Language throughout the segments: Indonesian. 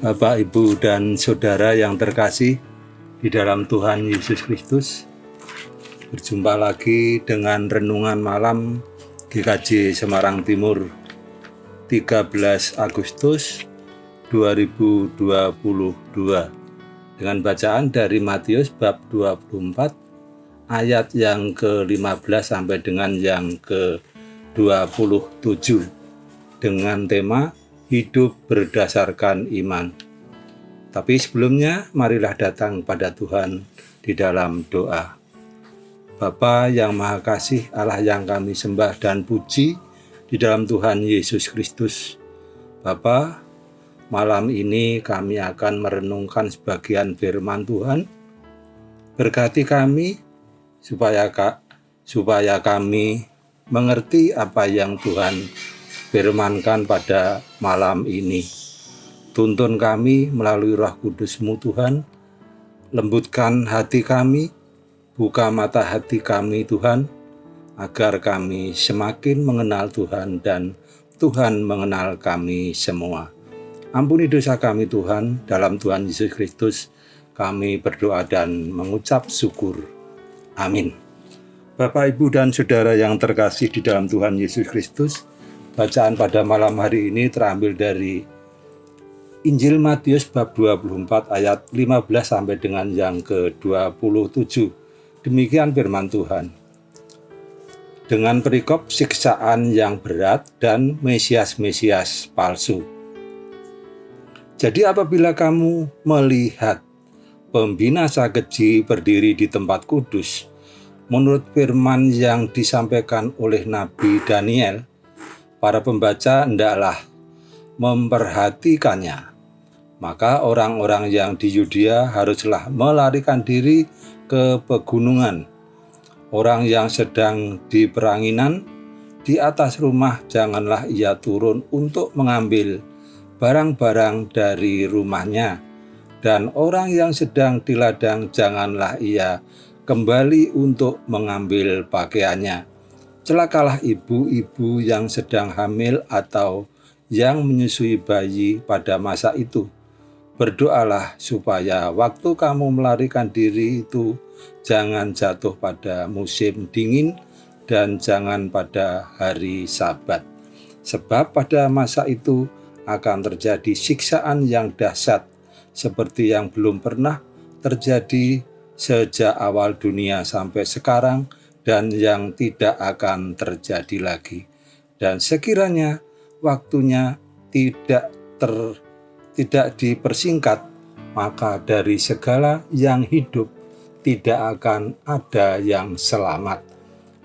Bapak, Ibu, dan Saudara yang terkasih di dalam Tuhan Yesus Kristus, berjumpa lagi dengan Renungan Malam GKJ Semarang Timur 13 Agustus 2022 dengan bacaan dari Matius bab 24 ayat yang ke-15 sampai dengan yang ke-27 dengan tema hidup berdasarkan iman. Tapi sebelumnya, marilah datang pada Tuhan di dalam doa. Bapa yang Maha Kasih, Allah yang kami sembah dan puji di dalam Tuhan Yesus Kristus. Bapa, malam ini kami akan merenungkan sebagian firman Tuhan. Berkati kami supaya kami mengerti apa yang Tuhan firmankan pada malam ini. Tuntun kami melalui Roh Kudus-Mu Tuhan, lembutkan hati kami, buka mata hati kami Tuhan, agar kami semakin mengenal Tuhan dan Tuhan mengenal kami semua. Ampuni dosa kami Tuhan, dalam Tuhan Yesus Kristus kami berdoa dan mengucap syukur. Amin. Bapak, Ibu, dan Saudara yang terkasih di dalam Tuhan Yesus Kristus, bacaan pada malam hari ini terambil dari Injil Matius bab 24 ayat 15 sampai dengan yang ke-27. Demikian firman Tuhan. Dengan perikop siksaan yang berat dan Mesias-Mesias palsu. Jadi apabila kamu melihat pembinasa keji berdiri di tempat kudus, menurut firman yang disampaikan oleh Nabi Daniel, para pembaca hendaklah memperhatikannya. Maka orang-orang yang di Yudea haruslah melarikan diri ke pegunungan. Orang yang sedang di peranginan di atas rumah janganlah ia turun untuk mengambil barang-barang dari rumahnya. Dan orang yang sedang di ladang janganlah ia kembali untuk mengambil pakaiannya. Celakalah ibu-ibu yang sedang hamil atau yang menyusui bayi pada masa itu. Berdoalah supaya waktu kamu melarikan diri itu jangan jatuh pada musim dingin dan jangan pada hari Sabat. Sebab pada masa itu akan terjadi siksaan yang dahsyat seperti yang belum pernah terjadi sejak awal dunia sampai sekarang dan yang tidak akan terjadi lagi. Dan sekiranya waktunya tidak dipersingkat, maka dari segala yang hidup tidak akan ada yang selamat.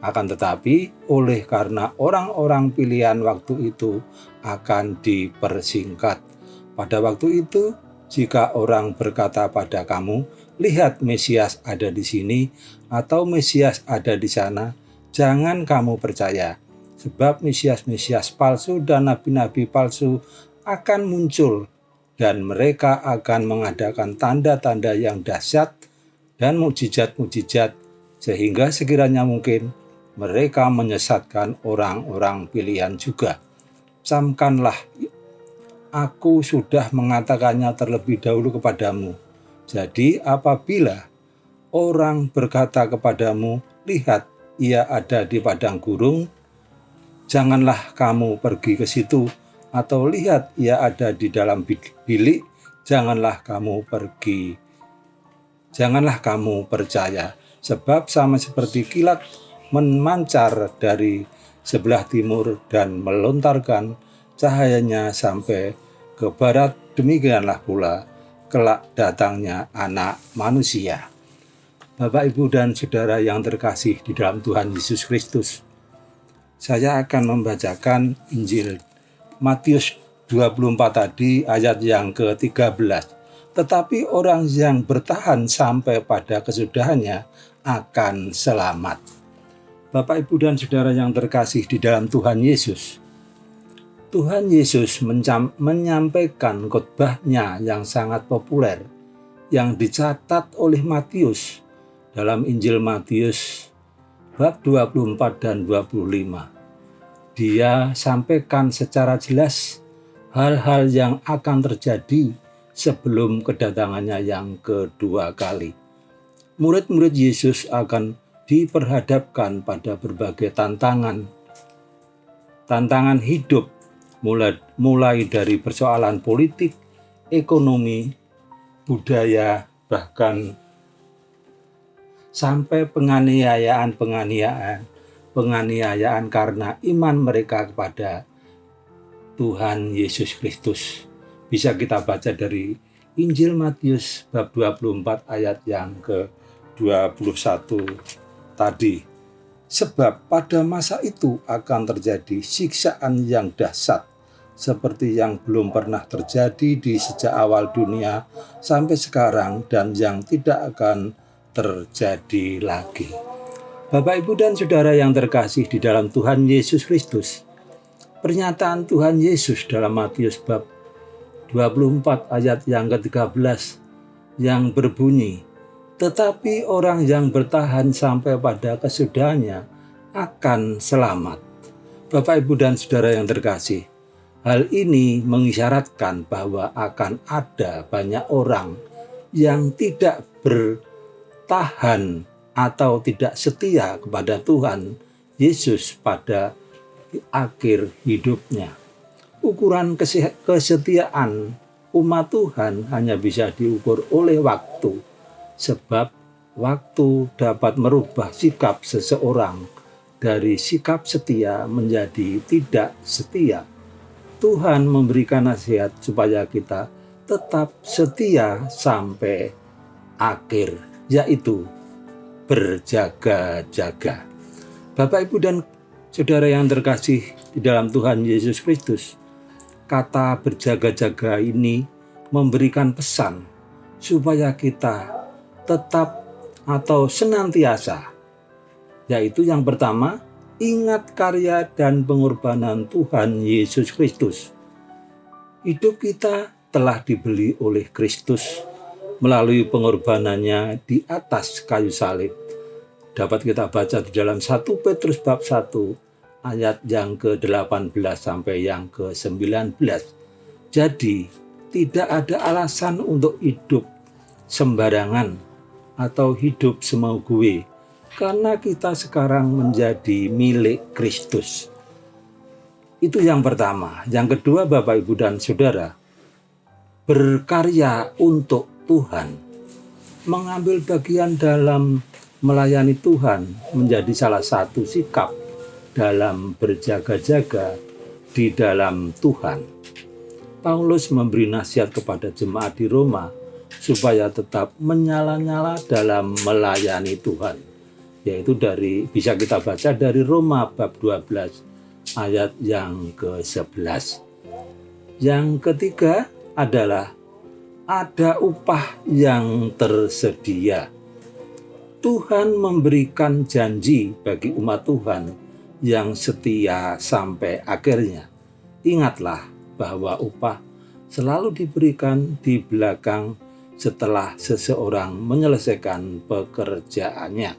Akan tetapi oleh karena orang-orang pilihan waktu itu akan dipersingkat. Pada waktu itu, jika orang berkata pada kamu, lihat Mesias ada di sini atau Mesias ada di sana, jangan kamu percaya. Sebab Mesias-Mesias palsu dan nabi-nabi palsu akan muncul dan mereka akan mengadakan tanda-tanda yang dahsyat dan mukjizat-mukjizat sehingga sekiranya mungkin mereka menyesatkan orang-orang pilihan juga. Camkanlah, aku sudah mengatakannya terlebih dahulu kepadamu. Jadi apabila orang berkata kepadamu, lihat ia ada di padang gurun, janganlah kamu pergi ke situ, atau lihat ia ada di dalam bilik, janganlah kamu percaya. Sebab sama seperti kilat memancar dari sebelah timur dan melontarkan cahayanya sampai ke barat, demikianlah pula kelak datangnya Anak Manusia. Bapak, Ibu, dan Saudara yang terkasih di dalam Tuhan Yesus Kristus, saya akan membacakan Injil Matius 24 tadi ayat yang ke-13. Tetapi orang yang bertahan sampai pada kesudahannya akan selamat. Bapak, Ibu, dan Saudara yang terkasih di dalam Tuhan Yesus, Tuhan Yesus menyampaikan khotbahnya yang sangat populer yang dicatat oleh Matius dalam Injil Matius bab 24 dan 25. Dia sampaikan secara jelas hal-hal yang akan terjadi sebelum kedatangannya yang kedua kali. Murid-murid Yesus akan diperhadapkan pada berbagai tantangan hidup, mulai dari persoalan politik, ekonomi, budaya, bahkan sampai penganiayaan karena iman mereka kepada Tuhan Yesus Kristus. Bisa kita baca dari Injil Matius bab 24 ayat yang ke-21 tadi. Sebab pada masa itu akan terjadi siksaan yang dahsyat seperti yang belum pernah terjadi di sejak awal dunia sampai sekarang dan yang tidak akan terjadi lagi. Bapak, Ibu, dan Saudara yang terkasih di dalam Tuhan Yesus Kristus, pernyataan Tuhan Yesus dalam Matius bab 24 ayat yang ke-13 yang berbunyi, tetapi orang yang bertahan sampai pada kesudahannya akan selamat. Bapak, Ibu, dan Saudara yang terkasih, hal ini mengisyaratkan bahwa akan ada banyak orang yang tidak bertahan atau tidak setia kepada Tuhan Yesus pada akhir hidupnya. Ukuran kesetiaan umat Tuhan hanya bisa diukur oleh waktu, sebab waktu dapat merubah sikap seseorang dari sikap setia menjadi tidak setia. Tuhan memberikan nasihat supaya kita tetap setia sampai akhir, yaitu berjaga-jaga. Bapak, Ibu, dan Saudara yang terkasih di dalam Tuhan Yesus Kristus, kata berjaga-jaga ini memberikan pesan supaya kita tetap atau senantiasa, yaitu yang pertama, ingat karya dan pengorbanan Tuhan Yesus Kristus. Hidup kita telah dibeli oleh Kristus melalui pengorbanannya di atas kayu salib. Dapat kita baca di dalam 1 Petrus bab 1 ayat yang ke-18 sampai yang ke-19. Jadi, tidak ada alasan untuk hidup sembarangan atau hidup semau gue, karena kita sekarang menjadi milik Kristus. Itu yang pertama. Yang kedua, Bapak, Ibu, dan Saudara, berkarya untuk Tuhan. Mengambil bagian dalam melayani Tuhan menjadi salah satu sikap dalam berjaga-jaga di dalam Tuhan. Paulus memberi nasihat kepada jemaat di Roma supaya tetap menyala-nyala dalam melayani Tuhan, yaitu bisa kita baca dari Roma bab 12 ayat yang ke-11. Yang ketiga adalah ada upah yang tersedia. Tuhan memberikan janji bagi umat Tuhan yang setia sampai akhirnya. Ingatlah bahwa upah selalu diberikan di belakang setelah seseorang menyelesaikan pekerjaannya.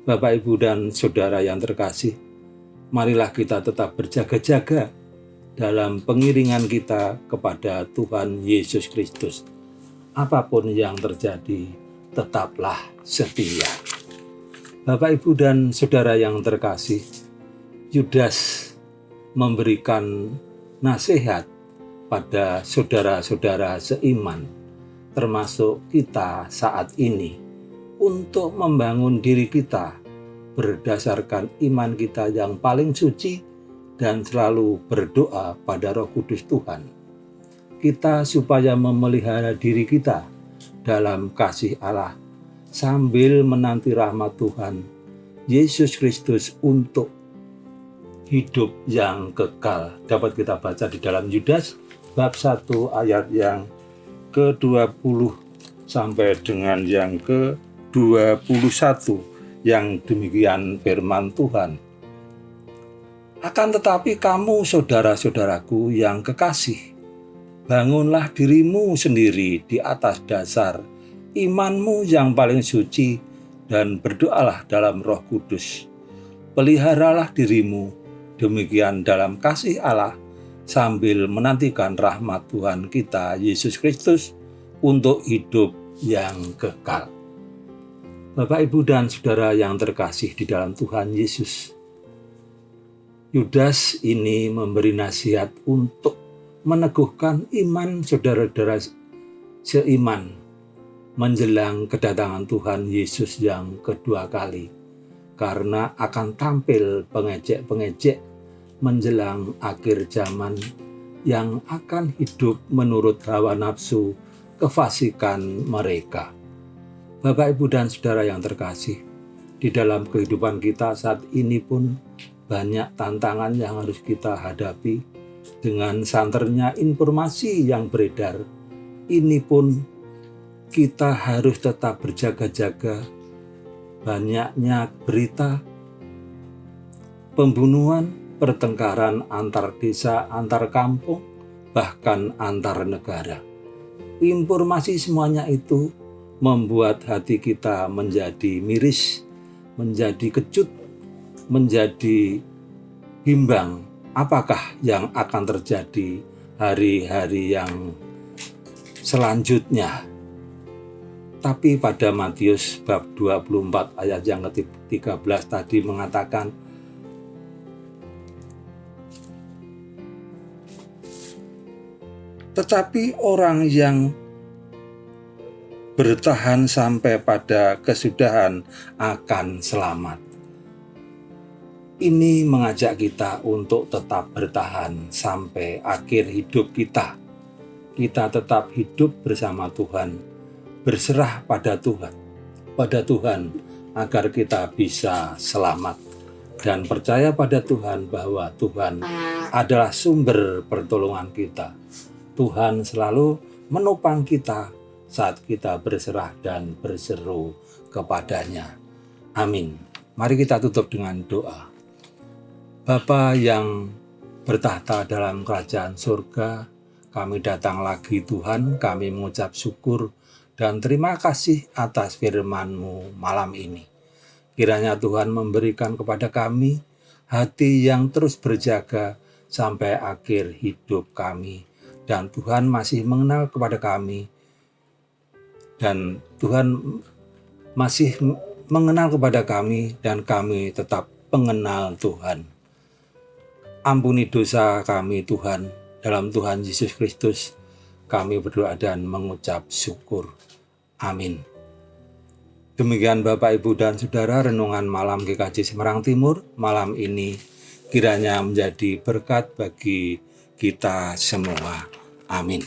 Bapak, Ibu, dan Saudara yang terkasih, marilah kita tetap berjaga-jaga dalam pengiringan kita kepada Tuhan Yesus Kristus. Apapun yang terjadi, tetaplah setia. Bapak, Ibu, dan Saudara yang terkasih, Yudas memberikan nasihat pada saudara-saudara seiman, termasuk kita saat ini, untuk membangun diri kita berdasarkan iman kita yang paling suci dan selalu berdoa pada Roh Kudus Tuhan. Kita supaya memelihara diri kita dalam kasih Allah sambil menanti rahmat Tuhan Yesus Kristus untuk hidup yang kekal. Dapat kita baca di dalam Yudas bab 1 ayat yang ke-20 sampai dengan yang ke-21, yang demikian firman Tuhan. Akan tetapi kamu, saudara-saudaraku yang kekasih, bangunlah dirimu sendiri di atas dasar imanmu yang paling suci dan berdoalah dalam Roh Kudus. Peliharalah dirimu demikian dalam kasih Allah sambil menantikan rahmat Tuhan kita Yesus Kristus untuk hidup yang kekal. Bapak, Ibu, dan Saudara yang terkasih di dalam Tuhan Yesus, Yudas ini memberi nasihat untuk meneguhkan iman saudara-saudara seiman menjelang kedatangan Tuhan Yesus yang kedua kali, karena akan tampil pengejek-pengejek menjelang akhir zaman yang akan hidup menurut hawa nafsu kefasikan mereka. Bapak, Ibu, dan Saudara yang terkasih, di dalam kehidupan kita saat ini pun banyak tantangan yang harus kita hadapi dengan santernya informasi yang beredar. Ini pun kita harus tetap berjaga-jaga. Banyaknya berita pembunuhan, pertengkaran antar desa, antar kampung, bahkan antar negara. Informasi semuanya itu membuat hati kita menjadi miris, menjadi kecut, menjadi bimbang. Apakah yang akan terjadi hari-hari yang selanjutnya? Tapi pada Matius bab 24 ayat yang ke-13 tadi mengatakan, tetapi orang yang bertahan sampai pada kesudahan akan selamat. Ini mengajak kita untuk tetap bertahan sampai akhir hidup kita. Kita tetap hidup bersama Tuhan, berserah pada Tuhan agar kita bisa selamat dan percaya pada Tuhan bahwa Tuhan adalah sumber pertolongan kita. Tuhan selalu menopang kita saat kita berserah dan berseru kepadanya. Amin. Mari kita tutup dengan doa. Bapa yang bertahta dalam kerajaan surga, kami datang lagi Tuhan, kami mengucap syukur dan terima kasih atas firman-Mu malam ini. Kiranya Tuhan memberikan kepada kami hati yang terus berjaga sampai akhir hidup kami. Dan Tuhan masih mengenal kepada kami. Dan Tuhan masih mengenal kepada kami dan kami tetap mengenal Tuhan. Ampuni dosa kami Tuhan, dalam Tuhan Yesus Kristus kami berdoa dan mengucap syukur. Amin. Demikian Bapak, Ibu, dan Saudara renungan malam GKJ Semarang Timur malam ini kiranya menjadi berkat bagi kita semua. Amin.